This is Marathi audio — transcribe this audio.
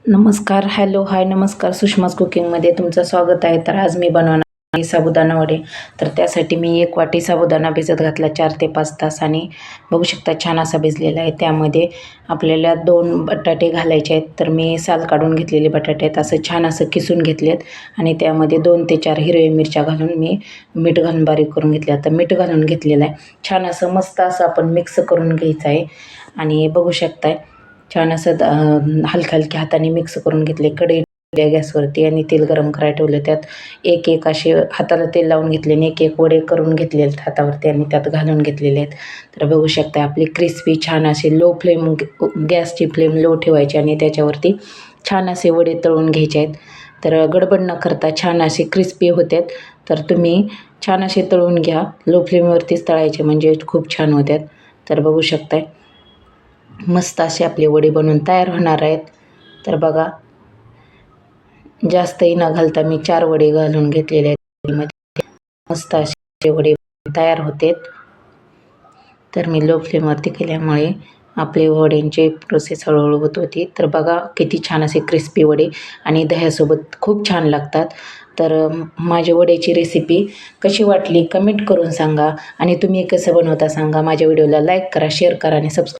नमस्कार, हॅलो, हाय, नमस्कार. सुषमाज कुकिंगमध्ये तुमचं स्वागत आहे. तर आज मी बनवणार आहे साबुदाणा वडे. तर त्यासाठी मी 1 वाटी साबुदाणा भिजत घातला 4 ते 5 तास आणि बघू शकता छान असा भिजलेला आहे. त्यामध्ये आपल्याला 2 बटाटे घालायचे आहेत. तर मी साल काढून घेतलेले बटाटे आहेत, असं छान असं किसून घेतलेत आणि त्यामध्ये 2 ते 4 हिरव्या मिरच्या घालून मी मीठ घालून बारीक करून घेतले. आता मीठ घालून घेतलेलं आहे. छान असं मस्त असं आपण मिक्स करून घ्यायचं आहे आणि बघू शकताय छान असं हलक्या हलक्या हाताने मिक्स करून घेतले. कढई गॅसवरती आणि तेल गरम करायला ठेवलं. त्यात एक एक असे हाताला तेल लावून घेतले आणि एक एक वडे करून घेतलेले आहेत हातावरती आणि त्यात घालून घेतलेले आहेत. तर बघू शकता आपली क्रिस्पी छान असे लो फ्लेम गॅसची फ्लेम लो ठेवायची आणि त्याच्यावरती छान असे वडे तळून घ्यायचे आहेत. तर गडबड न करता छान असे क्रिस्पी होतात. तर तुम्ही छान असे तळून घ्या. लो फ्लेमवरतीच तळायचे म्हणजे खूप छान होतात. तर बघू शकताय मस्त असे आपले वडे बनवून तयार होणार आहेत. तर बघा जास्तही न घालता मी 4 वडे घालून घेतलेले आहेत. मस्त असे वडे तयार होते. तर मी लो फ्लेमवरती केल्यामुळे आपले वड्यांची प्रोसेस हळूहळू होत होती. तर बघा किती छान असे क्रिस्पी वडे आणि दह्यासोबत खूप छान लागतात. तर माझ्या वड्याची रेसिपी कशी वाटली कमेंट करून सांगा आणि तुम्ही कसं बनवता सांगा. माझ्या व्हिडिओला लाईक करा, शेअर करा आणि सबस्क्राईब